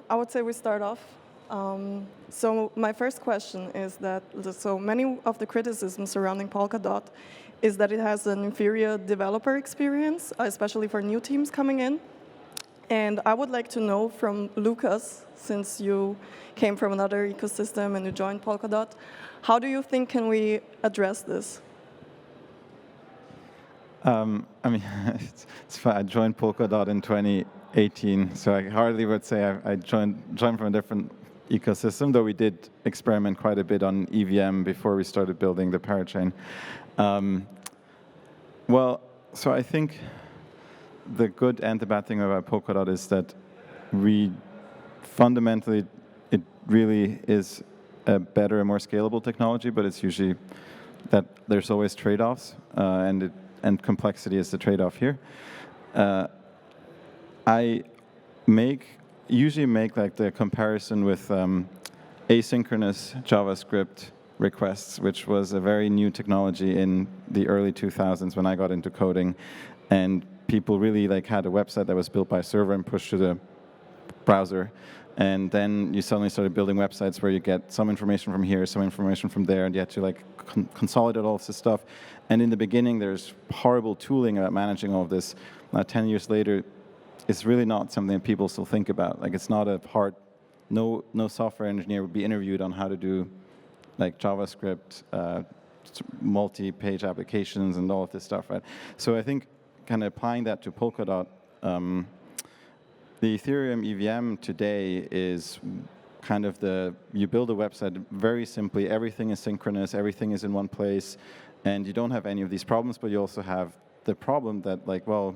I would say we start off. So my first question is that so many of the criticisms surrounding Polkadot is that it has an inferior developer experience, especially for new teams coming in. And I would like to know from Lucas, since you came from another ecosystem and you joined Polkadot, how do you think can we address this? I mean, it's fine. I joined Polkadot in 2018, so I hardly would say I joined from a different ecosystem, though we did experiment quite a bit on EVM before we started building the parachain. Well, so I think the good and the bad thing about Polkadot is that we fundamentally, it really is a better and more scalable technology, but it's usually that there's always trade-offs, and complexity is the trade-off here. I usually make like the comparison with asynchronous JavaScript requests, which was a very new technology in the early 2000s when I got into coding, and people really like had a website that was built by a server and pushed to the browser. And then you suddenly started building websites where you get some information from here, some information from there, and you had to like consolidate all of this stuff. And in the beginning, there's horrible tooling about managing all of this. Now, 10 years later, it's really not something that people still think about. Like, it's not a hard, no software engineer would be interviewed on how to do like JavaScript, multi-page applications and all of this stuff, right? So I think kind of applying that to Polkadot, the Ethereum EVM today is kind of you build a website very simply, everything is synchronous, everything is in one place, and you don't have any of these problems, but you also have the problem that like, well,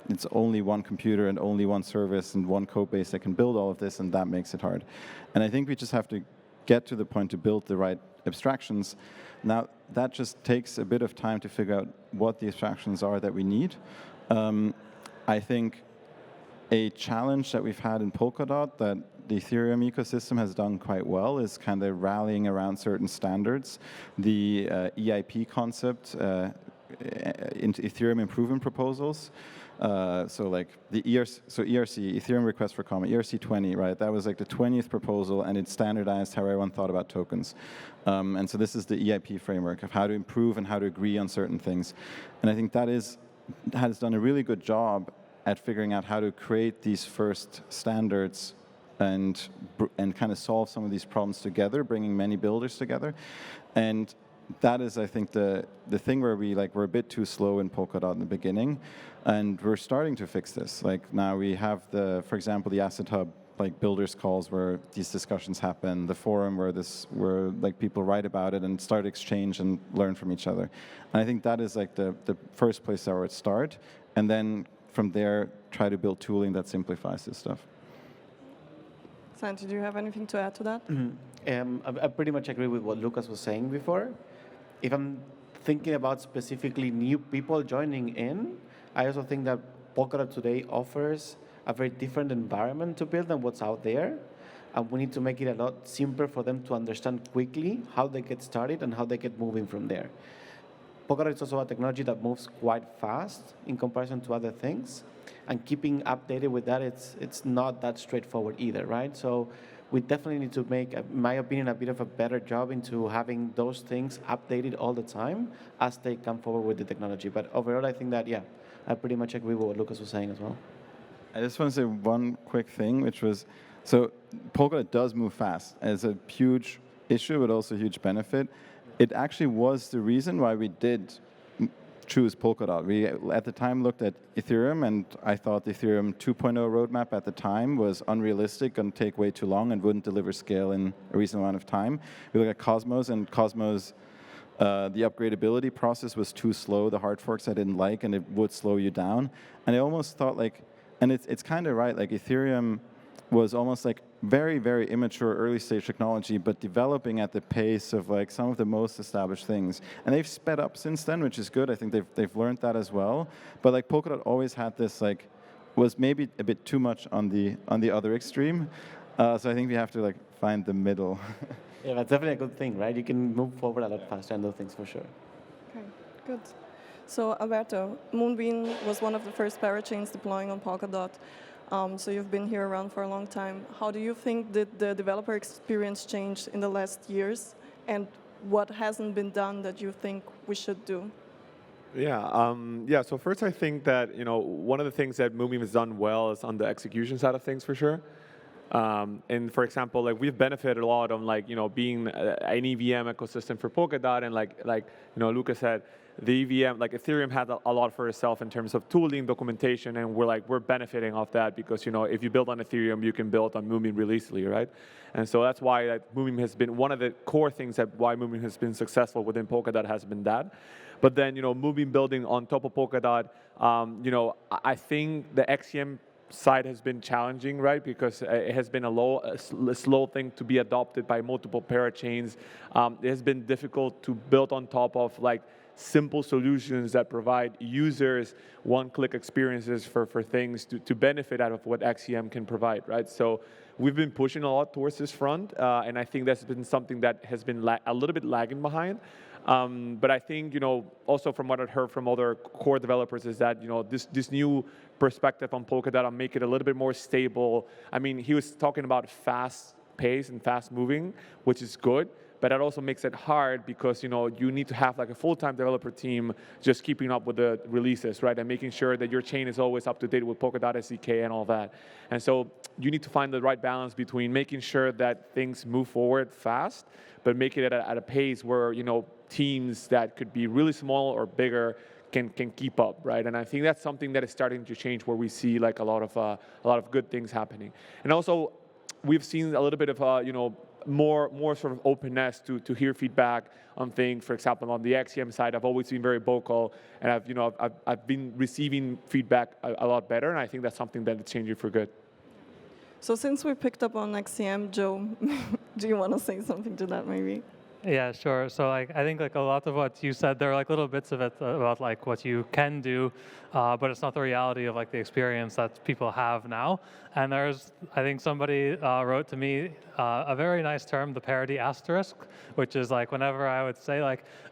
it's only one computer and only one service and one code base that can build all of this, and that makes it hard. And I think we just have to get to the point to build the right abstractions. Now, that just takes a bit of time to figure out what the abstractions are that we need. I think a challenge that we've had in Polkadot that the Ethereum ecosystem has done quite well is kind of rallying around certain standards. The EIP concept into Ethereum improvement proposals. So like the ERC, Ethereum Request for Comment, ERC20, right? That was like the 20th proposal, and it standardized how everyone thought about tokens. And so this is the EIP framework of how to improve and how to agree on certain things. And I think that has done a really good job at figuring out how to create these first standards and kind of solve some of these problems together, bringing many builders together. And that is, I think, the thing where we're a bit too slow in Polkadot in the beginning, and we're starting to fix this. Like now we have for example, the Asset Hub, like builders calls where these discussions happen, the forum where like people write about it and start exchange and learn from each other. And I think that is like the first place I would start, and then from there try to build tooling that simplifies this stuff. Santi, do you have anything to add to that? I pretty much agree with what Lucas was saying before. If I'm thinking about specifically new people joining in, I also think that Polkadot today offers a very different environment to build than what's out there. And we need to make it a lot simpler for them to understand quickly how they get started and how they get moving from there. Polkadot is also a technology that moves quite fast in comparison to other things. And keeping updated with that, it's not that straightforward either, right? So we definitely need to make, in my opinion, a bit of a better job into having those things updated all the time as they come forward with the technology. But overall, I think that, yeah, I pretty much agree with what Lucas was saying as well. I just want to say one quick thing, which was, so Polkadot does move fast. It's a huge issue, but also a huge benefit. It actually was the reason why we did choose Polkadot. We, at the time, looked at Ethereum, and I thought the Ethereum 2.0 roadmap at the time was unrealistic and take way too long and wouldn't deliver scale in a reasonable amount of time. We looked at Cosmos, and Cosmos, the upgradability process was too slow. The hard forks I didn't like, and it would slow you down. And I almost thought like, and it's kind of right, like Ethereum was almost like very, very immature early stage technology, but developing at the pace of like some of the most established things. And they've sped up since then, which is good. I think they've learned that as well. But like Polkadot always had this like, was maybe a bit too much on the other extreme. So I think we have to like find the middle. Yeah, that's definitely a good thing, right? You can move forward a lot faster and those things for sure. Okay, good. So Alberto, Moonbeam was one of the first parachains deploying on Polkadot. So you've been here around for a long time. How do you think did the developer experience change in the last years, and what hasn't been done that you think we should do? Yeah. So first, I think that one of the things that Moonbeam has done well is on the execution side of things for sure. And for example, like we've benefited a lot on being an EVM ecosystem for Polkadot, and like Lucas said, the EVM, like Ethereum had a lot for itself in terms of tooling, documentation, and we're benefiting off that because if you build on Ethereum, you can build on Moonbeam really easily, right? And so that's why Moonbeam has been one of the core things that why Moonbeam has been successful within Polkadot has been that. But then Moonbeam building on top of Polkadot, I think the XCM side has been challenging, right? Because it has been a slow thing to be adopted by multiple parachains. It has been difficult to build on top of simple solutions that provide users one-click experiences for things to benefit out of what XCM can provide, right? So we've been pushing a lot towards this front, and I think that's been something that has been a little bit lagging behind. But I think, also from what I've heard from other core developers is that, this new perspective on Polkadot on make it a little bit more stable. I mean, he was talking about fast pace and fast moving, which is good. But that also makes it hard because you need to have a full-time developer team just keeping up with the releases, right, and making sure that your chain is always up to date with Polkadot SDK and all that. And so you need to find the right balance between making sure that things move forward fast, but make it at a pace where teams that could be really small or bigger can keep up, right? And I think that's something that is starting to change, where we see a lot of good things happening. And also, we've seen a little bit of more sort of openness to hear feedback on things. For example, on the XCM side, I've always been very vocal, and I've been receiving feedback a lot better, and I think that's something that is changing for good. So since we picked up on XCM, Joe, do you want to say something to that maybe? Yeah, sure. So I think a lot of what you said, there are little bits of it about what you can do, but it's not the reality of the experience that people have now. And I think somebody wrote to me a very nice term, the parity asterisk, which is whenever I would say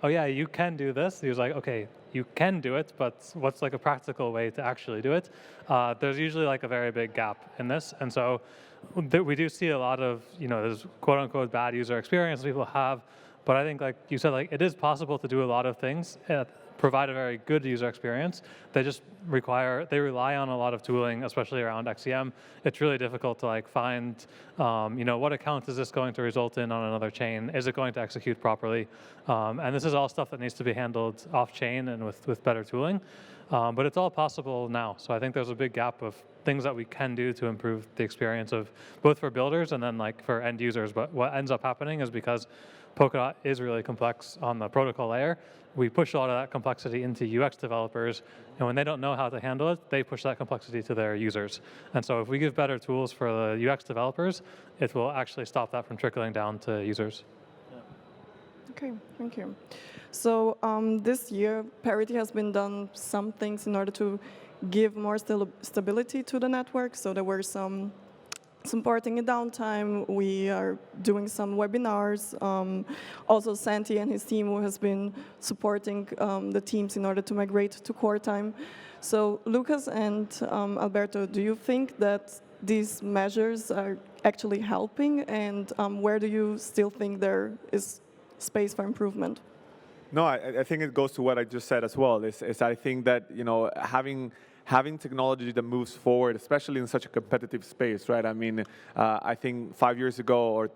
oh yeah, you can do this, he was like, okay, you can do it, but what's a practical way to actually do it? There's usually a very big gap in this, and so we do see a lot of, there's quote unquote bad user experience people have, but I think you said, it is possible to do a lot of things, provide a very good user experience. They just rely on a lot of tooling, especially around XCM. It's really difficult to find, what account is this going to result in on another chain? Is it going to execute properly? And this is all stuff that needs to be handled off chain and with better tooling. But it's all possible now. So I think there's a big gap of things that we can do to improve the experience of both for builders and then for end users. But what ends up happening is because Polkadot is really complex on the protocol layer, we push a lot of that complexity into UX developers, and when they don't know how to handle it, they push that complexity to their users. And so if we give better tools for the UX developers, it will actually stop that from trickling down to users. Okay, thank you. So this year, Parity has been done some things in order to give more stability to the network. So there were some supporting in downtime. We are doing some webinars. Also, Santi and his team who has been supporting the teams in order to migrate to core time. So Lucas and Alberto, do you think that these measures are actually helping? And where do you still think there is space for improvement? No, I think it goes to what I just said as well. Is I think that having technology that moves forward, especially in such a competitive space, right? I mean, I think 5 years ago or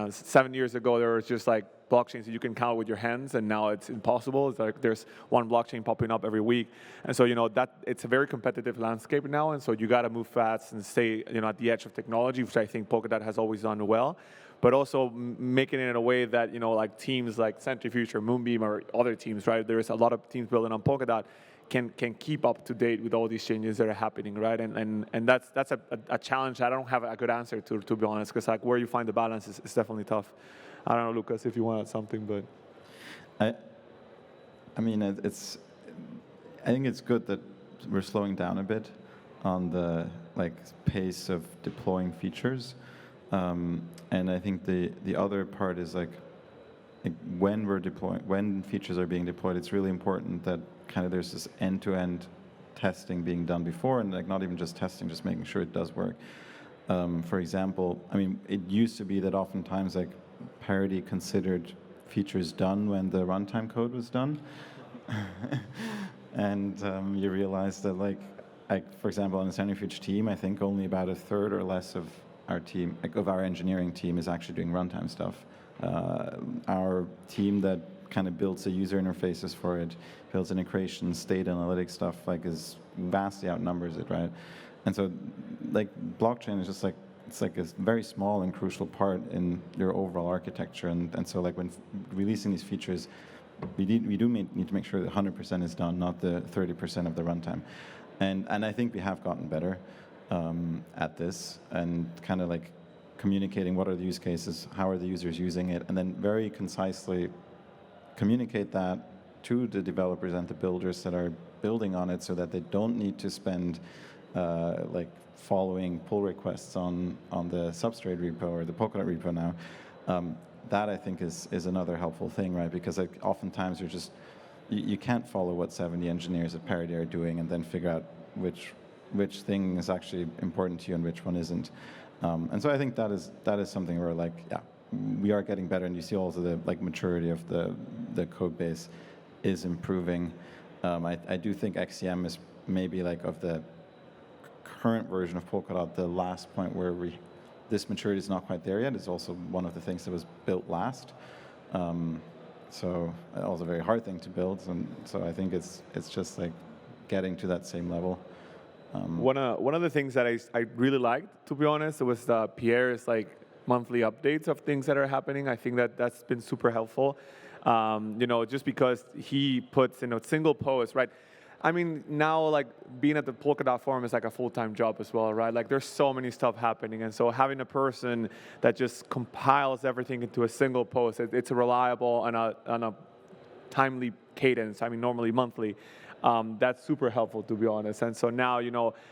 7 years ago, there was just blockchains that you can count with your hands, and now it's impossible. It's there's one blockchain popping up every week, and so that it's a very competitive landscape now, and so you got to move fast and stay at the edge of technology, which I think Polkadot has always done well. But also making it in a way that teams like Centrifuge or Moonbeam or other teams, right? There's a lot of teams building on Polkadot can keep up to date with all these changes that are happening, right? And that's a challenge I don't have a good answer to be honest, because where you find the balance is definitely tough. I don't know, Lucas, if you want something, but I mean, I think it's good that we're slowing down a bit on the pace of deploying features. And I think the other part is when features are being deployed, it's really important that there's this end-to-end testing being done before, and like not even just testing, just making sure it does work. For example, I mean, it used to be that oftentimes like parity considered features done when the runtime code was done, and you realize that like for example, on the centrifuge team, I think only about a third or less of our team, like of our engineering team, is actually doing runtime stuff. Our team that kind of builds the user interfaces for it, builds integrations, state analytics stuff, like is vastly outnumbers it, right? And so, like blockchain is just like it's like a very small and crucial part in your overall architecture, and so like when releasing these features, we do need to make sure that 100% is done, not the 30% of the runtime, and I think we have gotten better at this, and kind of like communicating what are the use cases, how are the users using it, and then very concisely communicate that to the developers and the builders that are building on it, so that they don't need to spend like following pull requests on the Substrate repo or the Polkadot repo now. That I think is another helpful thing, right? Because like oftentimes you're just you can't follow what 70 engineers at Parity are doing and then figure out which thing is actually important to you and which one isn't. And so I think that is something where like we are getting better, and you see also the like maturity of the code base is improving. I do think XCM is maybe like of the current version of Polkadot, the last point where this maturity is not quite there yet. It's also one of the things that was built last. So also a very hard thing to build, and so I think it's just like getting to that same level. One of the things that I really liked, to be honest, was Pierre's like monthly updates of things that are happening. I think that's been super helpful. Just because he puts single posts, right? I mean, now like being at the Polkadot forum is like a full-time job as well, right? Like there's so many stuff happening, and so having a person that just compiles everything into a single post, it's reliable on a timely cadence. I mean, normally monthly. That's super helpful, to be honest. And so now,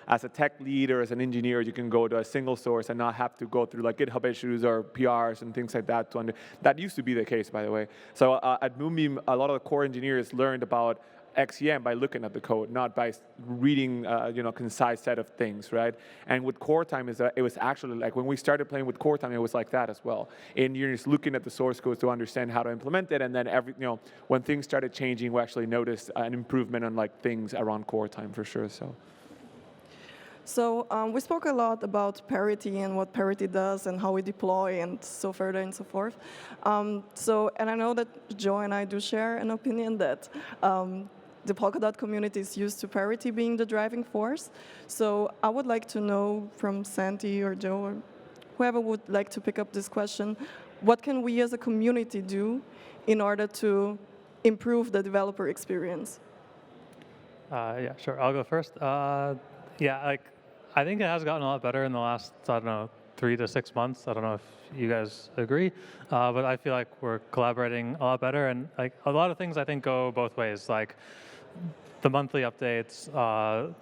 as a tech lead or as an engineer, you can go to a single source and not have to go through like GitHub issues or PRs and things like that. That used to be the case, by the way. So at Moonbeam, a lot of the core engineers learned about XCM by looking at the code, not by reading, concise set of things, right? And with core time, it was actually like when we started playing with core time, it was like that as well. And you're just looking at the source code to understand how to implement it, and then when things started changing, we actually noticed an improvement on like things around core time for sure. So we spoke a lot about Parity and what Parity does and how we deploy and so further and so forth. And I know that Joe and I do share an opinion that the Polkadot community is used to Parity being the driving force. So I would like to know from Santi or Joe or whoever would like to pick up this question, what can we as a community do in order to improve the developer experience? Yeah, sure. I'll go first. I think it has gotten a lot better in the last, 3 to 6 months. I don't know if you guys agree, but I feel like we're collaborating a lot better, and like a lot of things I think go both ways. Like the monthly updates,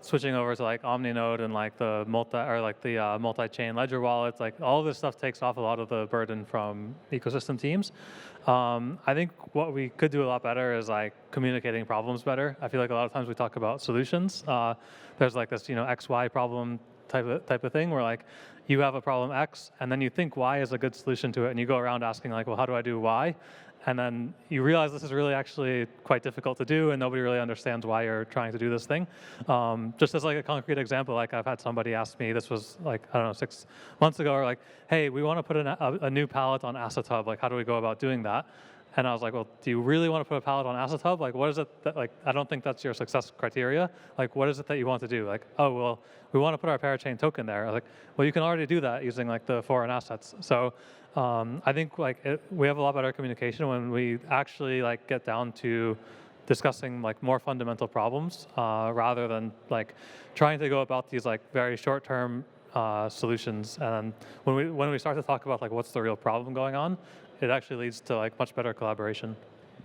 switching over to like OmniNode and like the multi-chain ledger wallets. Like all of this stuff takes off a lot of the burden from ecosystem teams. I think what we could do a lot better is like communicating problems better. I feel like a lot of times we talk about solutions. There's like this, XY problem type of thing where like you have a problem X and then you think Y is a good solution to it, and you go around asking like, well, how do I do Y? And then you realize this is really actually quite difficult to do, and nobody really understands why you're trying to do this thing. Just as like a concrete example, like I've had somebody ask me, this was like, 6 months ago, or like, hey, we want to put a new palette on Asset Hub. Like, how do we go about doing that? And I was like, well, do you really want to put a palette on Asset Hub? Like, what is it that, like, I don't think that's your success criteria. Like, what is it that you want to do? Like, oh, well, we want to put our parachain token there. I was like, well, you can already do that using like the foreign assets. So I think like we have a lot better communication when we actually like get down to discussing like more fundamental problems rather than like trying to go about these like very short-term solutions. And when we start to talk about like what's the real problem going on, it actually leads to like much better collaboration.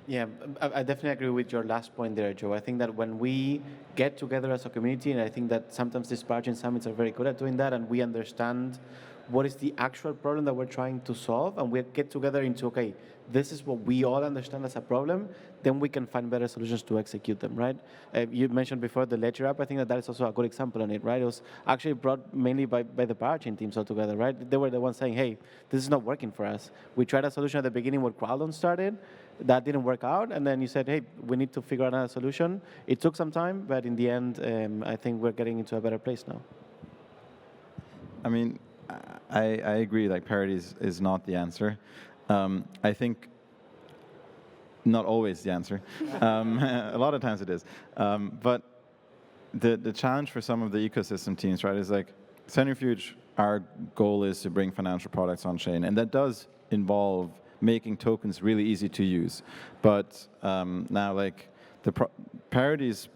Yeah, I definitely agree with your last point there, Joe. I think that when we get together as a community, and I think that sometimes these Parchain summits are very good at doing that, and we understand what is the actual problem that we're trying to solve, and we get together into, okay, this is what we all understand as a problem, then we can find better solutions to execute them, right? You mentioned before the Ledger app. I think that is also a good example on it, right? It was actually brought mainly by the parachain teams all together, right? They were the ones saying, hey, this is not working for us. We tried a solution at the beginning when Crowdon started. That didn't work out, and then you said, hey, we need to figure out another solution. It took some time, but in the end, I think we're getting into a better place now. I mean, I agree, like parity is not the answer. I think not always the answer. A lot of times it is. But the challenge for some of the ecosystem teams, right, is like Centrifuge, our goal is to bring financial products on chain, and that does involve making tokens really easy to use. But now, like, the parity's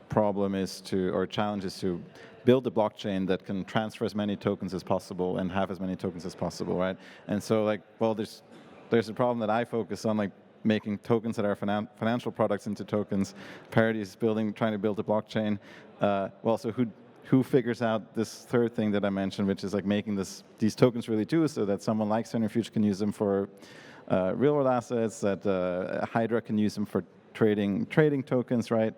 problem is or challenge is to build a blockchain that can transfer as many tokens as possible and have as many tokens as possible, right? And so, like, well, there's a problem that I focus on, like making tokens that are financial products into tokens. Parity is trying to build a blockchain. Well, so who figures out this third thing that I mentioned, which is like making these tokens really do so that someone like Centrifuge can use them for real world assets, that Hydra can use them for trading tokens, right?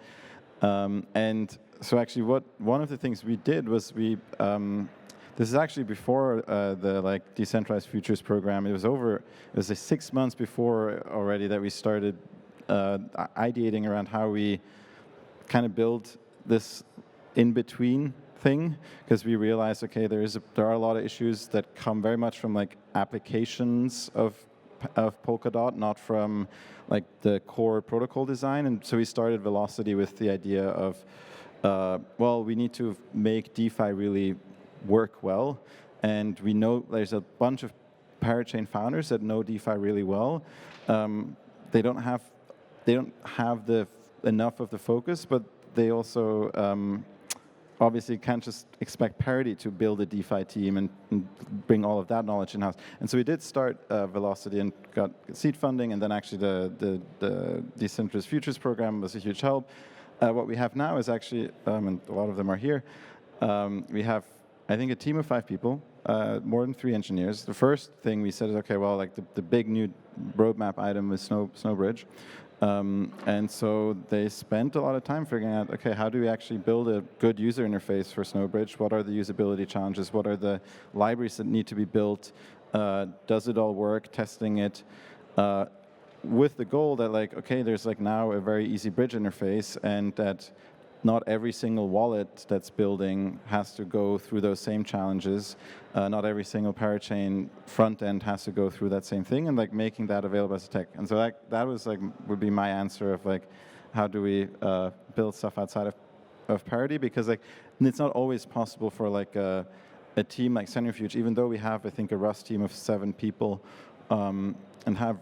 And so actually one of the things we did was this is actually before the decentralized futures program. It was 6 months before already that we started ideating around how we kind of build this in-between thing, because we realized, okay, there are a lot of issues that come very much from like applications of Polkadot, not from like the core protocol design. And so we started Velocity with the idea of, well, we need to make DeFi really work well, and we know there's a bunch of parachain founders that know DeFi really well. They don't have enough of the focus, but they also obviously can't just expect Parity to build a DeFi team and bring all of that knowledge in-house. And so we did start Velocity and got seed funding, and then actually the Decentralized Futures program was a huge help. What we have now is actually, and a lot of them are here, we have, I think, a team of 5 people, more than 3 engineers. The first thing we said is, okay, well, like the big new roadmap item is Snowbridge. And so they spent a lot of time figuring out, okay, how do we actually build a good user interface for Snowbridge? What are the usability challenges? What are the libraries that need to be built? Does it all work? Testing it. With the goal that, like, okay, there's like now a very easy bridge interface, and that not every single wallet that's building has to go through those same challenges. Not every single parachain front end has to go through that same thing, and like making that available as a tech. And so that was like would be my answer of like, how do we build stuff outside of Parity? Because like it's not always possible for like a team like Centrifuge, even though we have, I think, a Rust team of 7 people, and have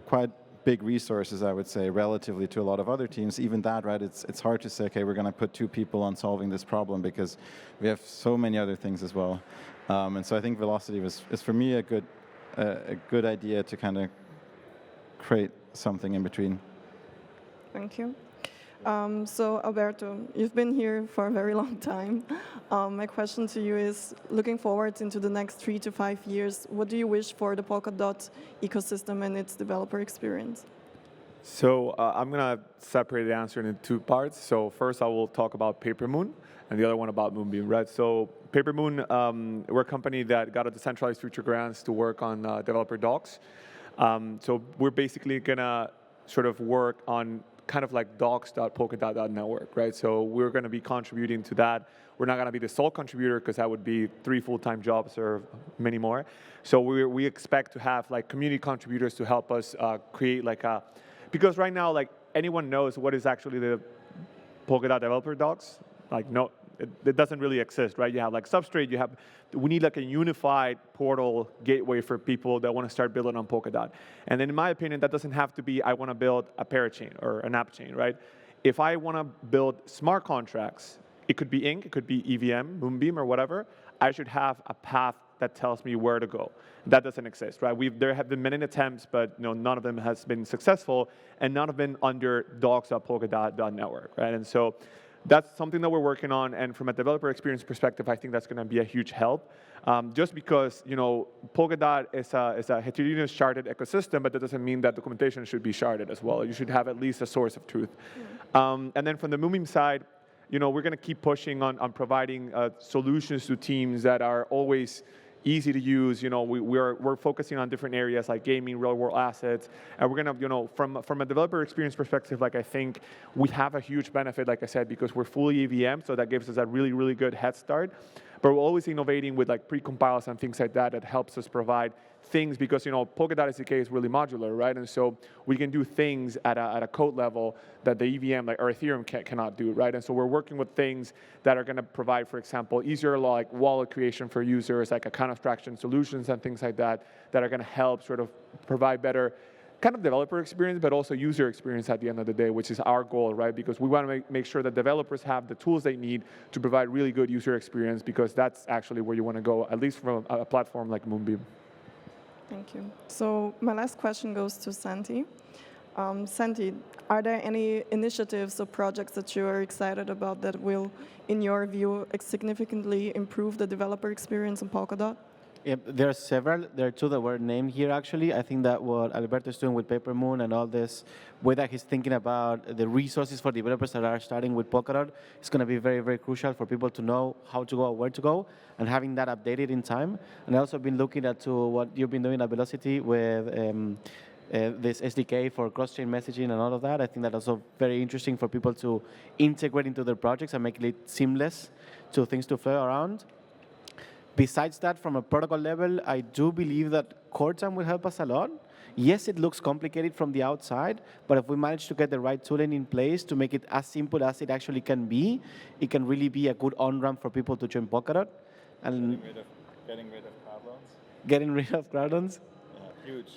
quite big resources, I would say, relatively to a lot of other teams. Even that, right, it's hard to say, okay, we're going to put 2 people on solving this problem, because we have so many other things as well. And so I think Velocity is for me a good idea to kind of create something in between. Thank you. So Alberto, you've been here for a very long time. My question to you is, looking forward into the next 3 to 5 years, what do you wish for the Polkadot ecosystem and its developer experience? So I'm going to separate the answer into 2 parts. So first I will talk about Papermoon, and the other one about Moonbeam, right? So Papermoon, we're a company that got a decentralized future grants to work on developer docs. So we're basically going to sort of work on kind of like docs.polkadot.network, right? So we're going to be contributing to that. We're not going to be the sole contributor, because that would be 3 full-time jobs or many more. So we expect to have like community contributors to help us create like a, because right now, like, anyone knows what is actually the Polkadot developer docs. Like, no, it doesn't really exist, right? You have like Substrate, we need like a unified portal gateway for people that want to start building on Polkadot. And then in my opinion, that doesn't have to be, I want to build a parachain or an app chain, right? If I want to build smart contracts, it could be Ink, it could be EVM, Moonbeam, or whatever, I should have a path that tells me where to go. That doesn't exist, right? There have been many attempts, but none of them has been successful, and none of them under docs.polkadot.network, right? And so that's something that we're working on, and from a developer experience perspective, I think that's going to be a huge help. Just because Polkadot is a heterogeneous sharded ecosystem, but that doesn't mean that documentation should be sharded as well. You should have at least a source of truth. And then from the Moonbeam side, we're going to keep pushing on providing solutions to teams that are always easy to use. We're focusing on different areas like gaming, real-world assets, and we're gonna, from a developer experience perspective, like I think we have a huge benefit, like I said, because we're fully EVM, so that gives us a really, really good head start. But we're always innovating with like pre-compiles and things like that helps us provide things, because Polkadot SDK is really modular, right? And so we can do things at a code level that the EVM like or Ethereum cannot do, right? And so we're working with things that are going to provide, for example, easier like wallet creation for users, like account abstraction solutions and things like that are going to help sort of provide better kind of developer experience, but also user experience at the end of the day, which is our goal, right? Because we want to make sure that developers have the tools they need to provide really good user experience, because that's actually where you want to go, at least from a platform like Moonbeam. Thank you. So my last question goes to Santi. Santi, are there any initiatives or projects that you are excited about that will, in your view, significantly improve the developer experience in Polkadot? Yep, there are several. There are two that were named here, actually. I think that what Alberto is doing with Papermoon and all this, way that he's thinking about the resources for developers that are starting with Polkadot, is going to be very, very crucial for people to know how to go, where to go, and having that updated in time. And I've also been looking at what you've been doing at Velocity with this SDK for cross-chain messaging and all of that. I think that's also very interesting for people to integrate into their projects and make it seamless to things to flow around. Besides that, from a protocol level, I do believe that core time will help us a lot. Yes, it looks complicated from the outside, but if we manage to get the right tooling in place to make it as simple as it actually can be, it can really be a good on-ramp for people to join Polkadot. And Getting rid of crowd loans? Getting rid of crowd loans? Yeah, huge.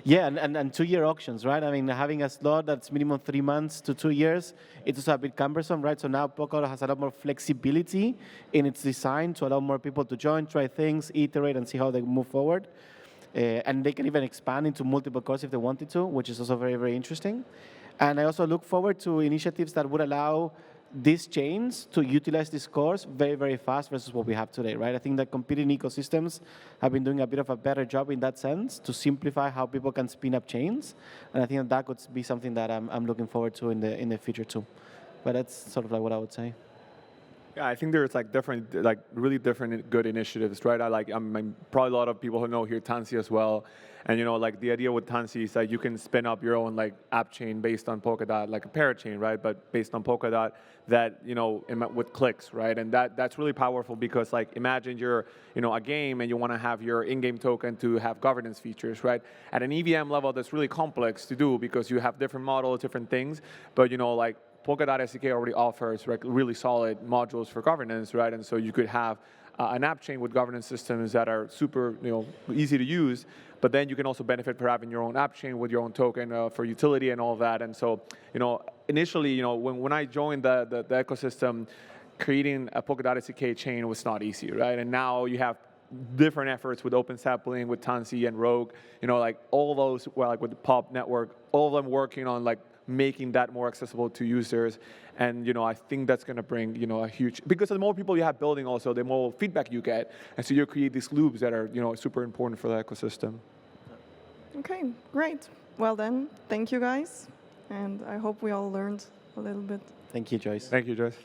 Yeah, and 2-year auctions, right? I mean, having a slot that's minimum 3 months to 2 years, it's also a bit cumbersome, right? So now Polkadot has a lot more flexibility in its design to allow more people to join, try things, iterate, and see how they move forward. And they can even expand into multiple cores if they wanted to, which is also very, very interesting. And I also look forward to initiatives that would allow these chains to utilize these cores very, very fast versus what we have today, right? I think that competing ecosystems have been doing a bit of a better job in that sense to simplify how people can spin up chains. And I think that could be something that I'm looking forward to in the future too. But that's sort of like what I would say. Yeah, I think there's really different good initiatives, right? I'm probably a lot of people who know here Tansy as well, and like the idea with Tansy is that you can spin up your own app chain based on Polkadot, like a parachain, right? But based on Polkadot, that with clicks, right? And that's really powerful because imagine you're a game and you want to have your in-game token to have governance features, right? At an EVM level, that's really complex to do because you have different models, different things, but Polkadot SDK already offers really solid modules for governance, right? And so you could have an app chain with governance systems that are super, easy to use, but then you can also benefit for having your own app chain with your own token for utility and all of that. And so, initially, when I joined the ecosystem, creating a Polkadot SDK chain was not easy, right? And now you have different efforts with open sampling, with Tansy and Rogue, all those, with the Pop network, all of them working on making that more accessible to users. And I think that's going to bring a huge, because the more people you have building also, the more feedback you get. And so you create these loops that are super important for the ecosystem. Okay, great. Well then, thank you guys. And I hope we all learned a little bit. Thank you, Joyce. Thank you, Joyce.